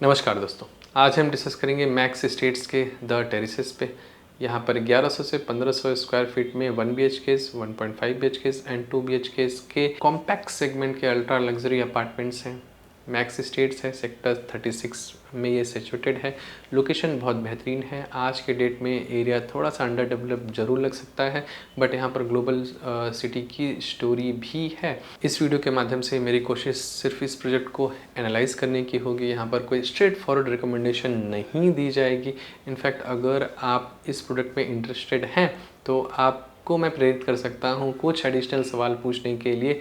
नमस्कार दोस्तों, आज हम डिस्कस करेंगे मैक्स इस्टेट्स के द टेरेसेस पे। यहाँ पर 1100 से 1500 स्क्वायर फीट में 1 BHKs, 1.5 BHKs एंड 2 BHKs के कॉम्पैक्ट सेगमेंट के अल्ट्रा लग्जरी अपार्टमेंट्स हैं। मैक्स इस्टेट्स है, सेक्टर 36 में ये सिचुएटेड है। लोकेशन बहुत बेहतरीन है। आज के डेट में एरिया थोड़ा सा अंडर डेवलप जरूर लग सकता है, बट यहाँ पर ग्लोबल सिटी की स्टोरी भी है। इस वीडियो के माध्यम से मेरी कोशिश सिर्फ इस प्रोजेक्ट को एनालाइज करने की होगी। यहाँ पर कोई स्ट्रेट फॉरवर्ड रिकमेंडेशन नहीं दी जाएगी। इनफैक्ट अगर आप इस प्रोडक्ट में इंटरेस्टेड हैं तो आपको मैं प्रेरित कर सकता हूँ कुछ एडिशनल सवाल पूछने के लिए,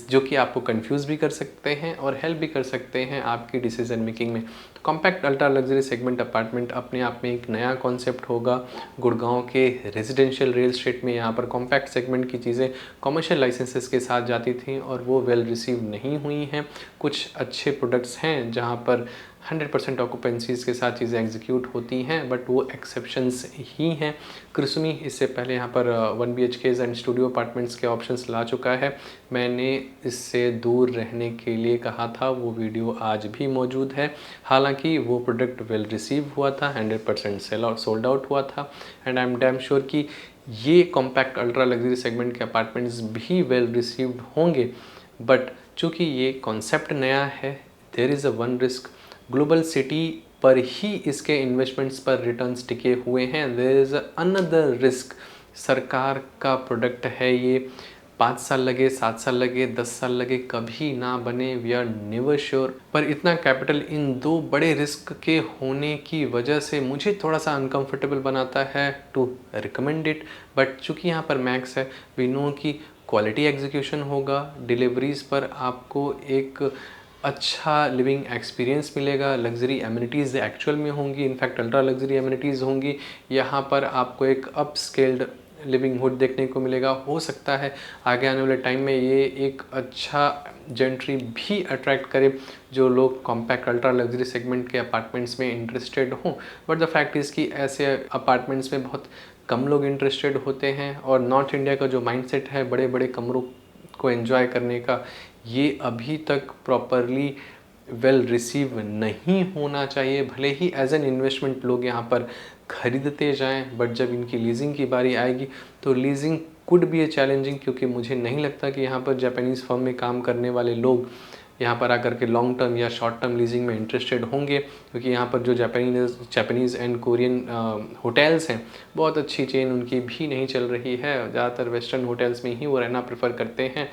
जो कि आपको कंफ्यूज भी कर सकते हैं और हेल्प भी कर सकते हैं आपकी डिसीजन मेकिंग में। Compact ultra luxury segment apartment अपने आप में एक नया कॉन्सेप्ट होगा। गुड़गांव के रेजिडेंशियल रियल एस्टेट में यहाँ पर कॉम्पैक्ट सेगमेंट की चीज़ें कमर्शियल लाइसेंसेस के साथ जाती थी और वो वेल रिसीव नहीं हुई हैं। कुछ अच्छे प्रोडक्ट्स हैं जहाँ पर 100% ऑक्यूपेंसीज के साथ चीज़ें एग्जीक्यूट होती हैं, बट वो एक्सेप्शंस ही हैं। क्रिसमी इससे पहले यहाँ पर 1 BHKs एंड स्टूडियो अपार्टमेंट्स के ऑप्शंस ला चुका है। मैंने इससे दूर रहने के लिए कहा था, वो वीडियो आज भी मौजूद है। हालांकि वो प्रोडक्ट वेल रिसीव हुआ था, 100% सोल्ड आउट हुआ था, and I am damn sure कि ये कॉम्पैक्ट अल्ट्रा लग्जरी सेगमेंट के अपार्टमेंट्स भी वेल रिसीव्ड होंगे। बट चूँकि ये कॉन्सेप्ट नया है, there is a one risk. Global city पर ही इसके इन्वेस्टमेंट्स पर रिटर्न्स टिके हुए हैं। There is another risk. सरकार का प्रोडक्ट है ये, 5 साल लगे, 7 साल लगे, 10 साल लगे, कभी ना बने, वी आर नेवर श्योर। पर इतना कैपिटल इन दो बड़े रिस्क के होने की वजह से मुझे थोड़ा सा अनकंफर्टेबल बनाता है टू रिकमेंड इट। बट चूँकि यहाँ पर मैक्स है, वी नो कि क्वालिटी एग्जीक्यूशन होगा, डिलीवरीज पर आपको एक अच्छा लिविंग एक्सपीरियंस मिलेगा, लग्जरी एमिनिटीज़ एक्चुअल में होंगी, इनफैक्ट अल्ट्रा लग्जरी एमिनिटीज़ होंगी। यहाँ पर आपको एक अप स्केल्ड लिविंग हुड देखने को मिलेगा। हो सकता है आगे आने वाले टाइम में ये एक अच्छा जेंट्री भी अट्रैक्ट करे जो लोग कॉम्पैक्ट अल्ट्रा लग्जरी सेगमेंट के अपार्टमेंट्स में इंटरेस्टेड हों। बट द फैक्ट इज़ कि ऐसे अपार्टमेंट्स में बहुत कम लोग इंटरेस्टेड होते हैं, और नॉर्थ इंडिया का जो माइंडसेट है बड़े बड़े कमरों को एंजॉय करने का, ये अभी तक प्रॉपरली वेल रिसीव नहीं होना चाहिए। भले ही एज एन इन्वेस्टमेंट लोग यहाँ पर खरीदते जाएं, बट जब इनकी लीजिंग की बारी आएगी तो leasing could be a challenging, क्योंकि मुझे नहीं लगता कि यहाँ पर जापानीज़ फर्म में काम करने वाले लोग यहाँ पर आकर के लॉन्ग टर्म या शॉर्ट टर्म लीजिंग में इंटरेस्टेड होंगे, क्योंकि यहाँ पर जो जापानीज़ एंड कोरियन होटल्स हैं, बहुत अच्छी चेन उनकी भी नहीं चल रही है। ज़्यादातर वेस्टर्न होटल्स में ही वो रहना प्रेफर करते हैं।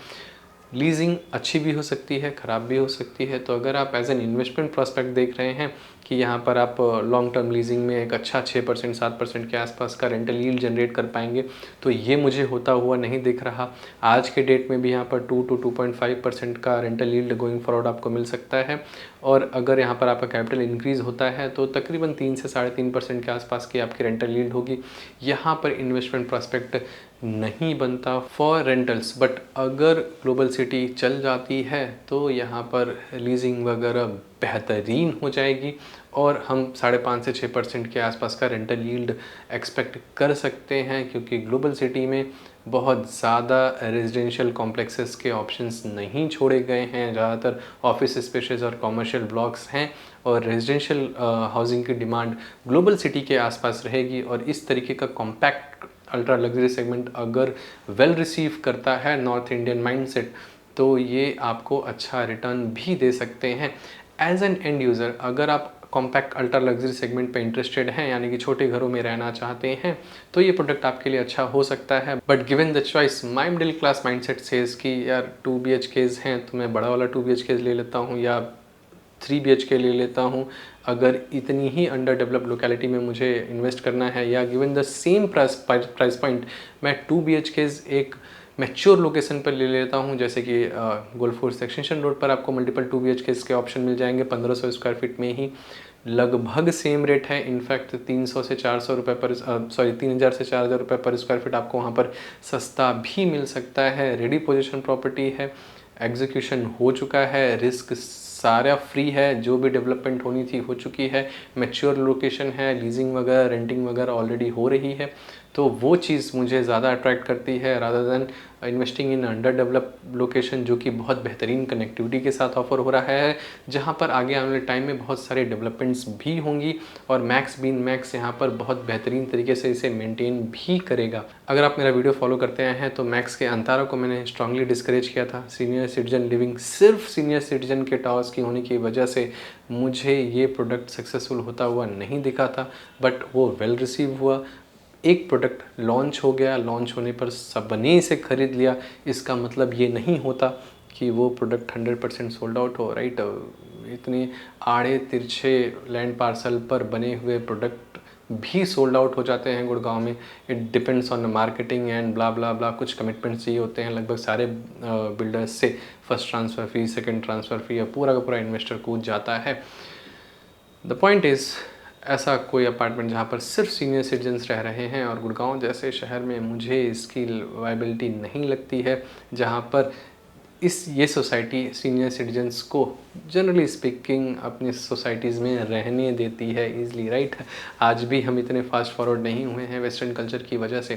लीजिंग अच्छी भी हो सकती है, ख़राब भी हो सकती है। तो अगर आप एज एन इन्वेस्टमेंट प्रॉस्पेक्ट देख रहे हैं कि यहाँ पर आप लॉन्ग टर्म लीजिंग में एक अच्छा 6% 7% के आसपास का रेंटल यील्ड जनरेट कर पाएंगे, तो ये मुझे होता हुआ नहीं दिख रहा। आज के डेट में भी यहाँ पर 2 to 2.5% का रेंटल यील्ड गोइंग फॉरवर्ड आपको मिल सकता है। और अगर यहाँ पर आपका कैपिटल इंक्रीज़ होता है तो तकरीबन 3 से 3.5% के आसपास की आपकी रेंटल यील्ड होगी। यहाँ पर इन्वेस्टमेंट प्रॉस्पेक्ट नहीं बनता फॉर रेंटल्स। बट अगर ग्लोबल सिटी चल जाती है तो यहाँ पर लीजिंग वगैरह बेहतरीन हो जाएगी, और हम 5.5 से 6% के आसपास का रेंटल यील्ड एक्सपेक्ट कर सकते हैं, क्योंकि ग्लोबल सिटी में बहुत ज़्यादा रेजिडेंशियल कॉम्प्लेक्सेस के ऑप्शंस नहीं छोड़े गए हैं। ज़्यादातर ऑफिस स्पेसेस और कमर्शियल ब्लॉक्स हैं, और रेजिडेंशियल हाउसिंग की डिमांड ग्लोबल सिटी के आसपास रहेगी। और इस तरीके का कॉम्पैक्ट अल्ट्रा लग्जरी सेगमेंट अगर वेल रिसीव करता है नॉर्थ इंडियन माइंडसेट, तो ये आपको अच्छा रिटर्न भी दे सकते हैं। एज एन एंड यूज़र, अगर आप कॉम्पैक्ट अल्ट्रा लग्जरी सेगमेंट पे इंटरेस्टेड हैं, यानी कि छोटे घरों में रहना चाहते हैं, तो ये प्रोडक्ट आपके लिए अच्छा हो सकता है। But given the choice, my middle class mindset says कि यार 2 BHKs हैं तो मैं बड़ा वाला 2 BHKs ले लेता हूँ, या 3 BHK ले लेता हूँ। अगर इतनी ही अंडर डेवलप्ड लोकेलिटी में मुझे इन्वेस्ट करना है, या given the same price point मैं 2 BHKs एक मैच्योर लोकेशन पर ले लेता हूँ, जैसे कि गोल्फोर्स एक्सटेंशन रोड पर आपको मल्टीपल 2 BHKs के ऑप्शन मिल जाएंगे 1500 स्क्वायर फीट में ही। लगभग सेम रेट है, इनफैक्ट 300 से 400 रुपये पर 3000 से 4000 रुपये पर स्क्वायर फीट आपको वहाँ पर सस्ता भी मिल सकता है। रेडी पोजीशन प्रॉपर्टी है, एग्जीक्यूशन हो चुका है, रिस्क सारा फ्री है, जो भी डेवलपमेंट होनी थी हो चुकी है, मैच्योर लोकेशन है, लीजिंग वगैरह रेंटिंग वगैरह ऑलरेडी हो रही है। तो वो चीज़ मुझे ज़्यादा अट्रैक्ट करती है rather than investing in under develop location, जो कि बहुत बेहतरीन कनेक्टिविटी के साथ ऑफर हो रहा है, जहाँ पर आगे आने वाले टाइम में बहुत सारे डेवलपमेंट्स भी होंगी और मैक्स बीन मैक्स यहाँ पर बहुत बेहतरीन तरीके से इसे मेंटेन भी करेगा। अगर आप मेरा वीडियो फॉलो करते आए हैं तो मैक्स के अंतारा को मैंने स्ट्रांगली डिस्करेज किया था। सीनियर सिटीजन लिविंग सिर्फ सीनियर सिटीजन के टावर्स की होने की वजह से मुझे ये प्रोडक्ट सक्सेसफुल होता हुआ नहीं दिखा था, बट वो वेल रिसीव हुआ। एक प्रोडक्ट लॉन्च हो गया, लॉन्च होने पर सबने इसे खरीद लिया, इसका मतलब ये नहीं होता कि वो प्रोडक्ट 100% सोल्ड आउट हो, राइट। इतने आड़े तिरछे लैंड पार्सल पर बने हुए प्रोडक्ट भी सोल्ड आउट हो जाते हैं गुड़गांव में। It depends on marketing and blah blah blah, कुछ कमिटमेंट्स चाहिए होते हैं लगभग सारे बिल्डर्स से। First transfer fee, second transfer fee, या पूरा का पूरा इन्वेस्टर कूद जाता है। द पॉइंट इज़, ऐसा कोई अपार्टमेंट जहाँ पर सिर्फ सीनियर सिटीजन्स रह रहे हैं और गुड़गांव जैसे शहर में मुझे इसकी वायबिलिटी नहीं लगती है, जहाँ पर ये सोसाइटी सीनियर सिटीजन्स को जनरली स्पीकिंग अपनी सोसाइटीज़ में रहने देती है ईज़िली, राइट। आज भी हम इतने फास्ट फॉरवर्ड नहीं हुए हैं वेस्टर्न कल्चर की वजह से,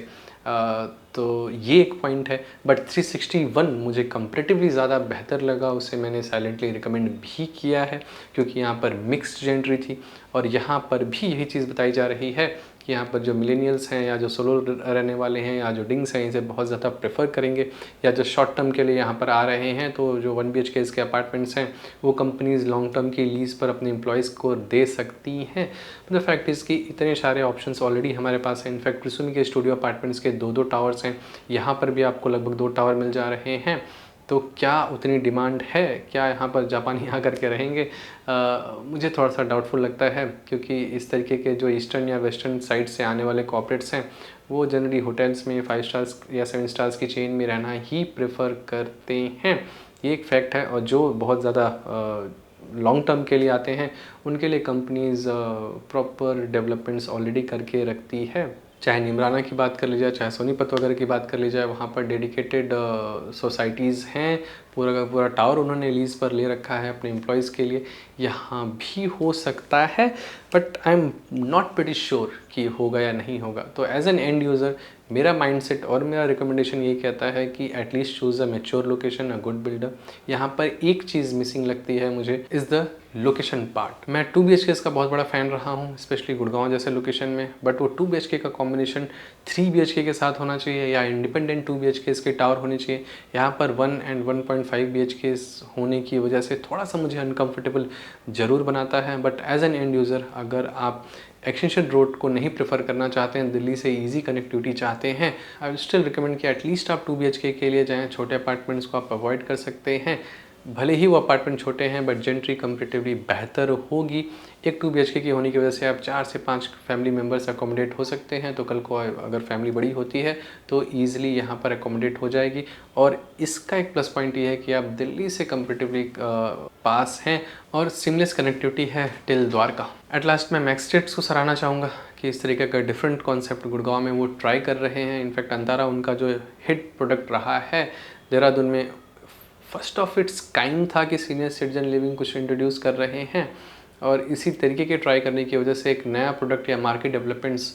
तो ये एक पॉइंट है। बट 361 मुझे कंपैरेटिवली ज़्यादा बेहतर लगा, उसे मैंने साइलेंटली रिकमेंड भी किया है क्योंकि यहाँ पर मिक्स्ड जेंट्री थी और यहाँ पर भी यही चीज़ बताई जा रही है कि यहाँ पर जो मिलेनियल्स हैं या जो सोलो रहने वाले हैं या जो डिंग्स हैं, इसे बहुत ज़्यादा प्रेफर करेंगे, या जो शॉर्ट टर्म के लिए यहाँ पर आ रहे हैं, तो जो 1 BHK के अपार्टमेंट्स हैं वो कंपनीज़ लॉन्ग टर्म की लीज़ पर अपने एम्प्लॉयज़ को दे सकती हैं। मतलब फैक्ट इज़ कि इतने सारे ऑप्शंस ऑलरेडी हमारे पास हैं। इनफैक्ट प्रिसुमी के स्टूडियो अपार्टमेंट्स के 2-2 टावर्स हैं, यहाँ पर भी आपको लगभग 2 टावर मिल जा रहे हैं। तो क्या उतनी डिमांड है? क्या यहाँ पर जापानी आकर के रहेंगे? मुझे थोड़ा सा डाउटफुल लगता है क्योंकि इस तरीके के जो ईस्टर्न या वेस्टर्न साइड से आने वाले कॉर्पोरेट्स हैं वो जनरली होटल्स में 5 स्टार्स या 7 स्टार्स की चेन में रहना ही प्रेफर करते हैं। ये एक फैक्ट है। और जो बहुत ज़्यादा लॉन्ग टर्म के लिए आते हैं उनके लिए कंपनीज़ प्रॉपर डेवलपमेंट्स ऑलरेडी करके रखती है। चाहे निमराना की बात कर ली जाए, चाहे सोनीपत वगैरह की बात कर ली जाए, वहाँ पर डेडिकेटेड सोसाइटीज़ हैं, पूरा का पूरा टावर उन्होंने लीज़ पर ले रखा है अपने एम्प्लॉयज़ के लिए। यहाँ भी हो सकता है, but I am not pretty sure कि होगा या नहीं होगा। तो एज एन एंड यूज़र मेरा माइंडसेट और मेरा रिकमेंडेशन ये कहता है कि at least choose a mature location, a good builder. यहाँ पर एक चीज़ मिसिंग लगती है मुझे, इज़ द लोकेशन पार्ट। मैं 2 BHK का बहुत बड़ा फ़ैन रहा हूँ, स्पेशली गुड़गांव जैसे लोकेशन में, बट वो 2 BHK का कॉम्बिनेशन 3 BHK के साथ होना चाहिए या इंडिपेंडेंट 2 BHK के टावर होने चाहिए। यहाँ पर 1 and 1.5 BHK होने की वजह से थोड़ा सा मुझे अनकम्फर्टेबल ज़रूर बनाता है। But as an end user, अगर आप एक्सटेंशन रोड को नहीं प्रेफर करना चाहते हैं, दिल्ली से इजी कनेक्टिविटी चाहते हैं, आई विल स्टिल रिकमेंड कि एटलीस्ट आप 2 BHK के लिए जाएं। छोटे अपार्टमेंट्स को आप अवॉइड कर सकते हैं, भले ही वो अपार्टमेंट छोटे हैं, बट जेंट्री कंपैरेटिवली बेहतर होगी। एक 2 BHK की होने की वजह से आप 4 से 5 फैमिली मेम्बर्स अकोमोडेट हो सकते हैं, तो कल को अगर फैमिली बड़ी होती है तो ईज़िली यहाँ पर अकोमोडेट हो जाएगी। और इसका एक प्लस पॉइंट ये है कि आप दिल्ली से कंपैरेटिवली पास हैं और सिमलेस कनेक्टिविटी है टिल द्वारका। एट लास्ट मैं मैक्स स्टेट्स को सराहना चाहूँगा कि इस तरीके का डिफरेंट कॉन्सेप्ट गुड़गांव में वो ट्राई कर रहे हैं। इनफैक्ट अंतारा उनका जो हिट प्रोडक्ट रहा है देहरादून में, फर्स्ट ऑफ इट्स काइंड था कि सीनियर सिटीजन लिविंग कुछ इंट्रोड्यूस कर रहे हैं, और इसी तरीके के ट्राई करने की वजह से एक नया प्रोडक्ट या मार्केट डेवलपमेंट्स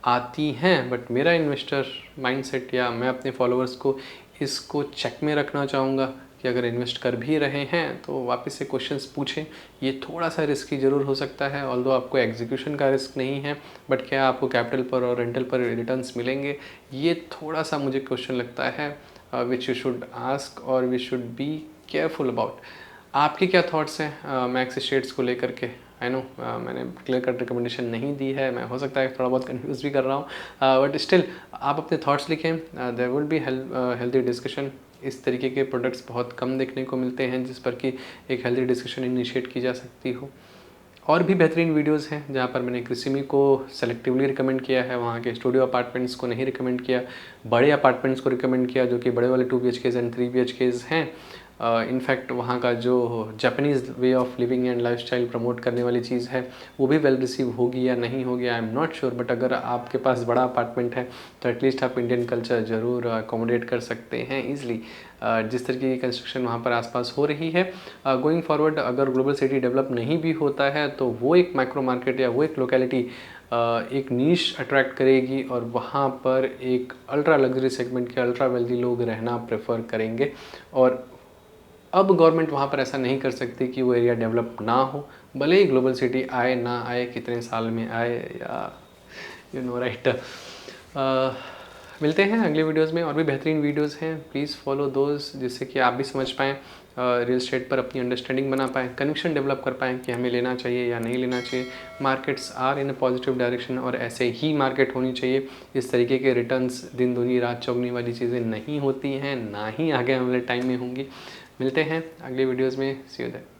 आती हैं। बट मेरा इन्वेस्टर माइंडसेट या मैं अपने फॉलोअर्स को इसको चेक में रखना चाहूँगा कि अगर इन्वेस्ट कर भी रहे हैं तो वापस से क्वेश्चंस पूछें। ये थोड़ा सा रिस्की ज़रूर हो सकता है, ऑल्दो आपको एग्जीक्यूशन का रिस्क नहीं है, बट क्या आपको कैपिटल पर और रेंटल पर रिटर्न्स मिलेंगे, ये थोड़ा सा मुझे क्वेश्चन लगता है, विच यू शुड आस्क और we should be careful about. आपके क्या थॉट्स हैं मैक्स स्टेट्स को लेकर के? आई नो मैंने क्लियर कट रिकमेंडेशन नहीं दी है, मैं हो सकता है थोड़ा बहुत कंफ्यूज भी कर रहा हूँ, बट स्टिल आप अपने थॉट्स लिखें। There will be healthy discussion. इस तरीके के प्रोडक्ट्स बहुत कम देखने को मिलते हैं जिस पर कि एक हेल्दी डिस्कशन इनिशिएट की जा सकती हो। और भी बेहतरीन वीडियोस हैं जहाँ पर मैंने क्रिसिमी को सेलेक्टिवली रिकमेंड किया है, वहाँ के स्टूडियो अपार्टमेंट्स को नहीं रिकमेंड किया, बड़े अपार्टमेंट्स को रिकमेंड किया जो कि बड़े वाले 2 BHK एंड 3 BHK हैं। इनफैक्ट वहाँ का जो Japanese way of living and lifestyle promote करने वाली चीज़ है वो भी वेल रिसीव होगी या नहीं होगी, I am not sure. But अगर आपके पास बड़ा अपार्टमेंट है तो एटलीस्ट आप इंडियन कल्चर ज़रूर अकोमोडेट कर सकते हैं ईज़िली। जिस तरीके की कंस्ट्रक्शन वहाँ पर आसपास हो रही है, गोइंग फॉरवर्ड अगर ग्लोबल सिटी डेवलप नहीं भी होता है तो वो एक माइक्रो मार्केट या वो एक लोकेलिटी एक नीश अट्रैक्ट करेगी और वहाँ पर एक अल्ट्रा लग्जरी सेगमेंट के अल्ट्रा वेल्दी लोग रहना प्रेफर करेंगे। और अब गवर्नमेंट वहाँ पर ऐसा नहीं कर सकती कि वो एरिया डेवलप ना हो, भले ही ग्लोबल सिटी आए ना आए, कितने साल में आए, या यू नो राइट। मिलते हैं अगले वीडियोस में, और भी बेहतरीन वीडियोस हैं, प्लीज़ फॉलो दोज, जिससे कि आप भी समझ पाएँ, रियल एस्टेट पर अपनी अंडरस्टैंडिंग बना पाएँ, कन्विक्शन डेवलप कर पाएँ कि हमें लेना चाहिए या नहीं लेना चाहिए। Markets are in a positive direction और ऐसे ही मार्केट होनी चाहिए। इस तरीके के रिटर्न्स दिन दूनी रात चौगनी वाली चीज़ें नहीं होती हैं, ना ही आगे वाले टाइम में होंगी। मिलते हैं अगले वीडियोज़ में, सी यू देयर।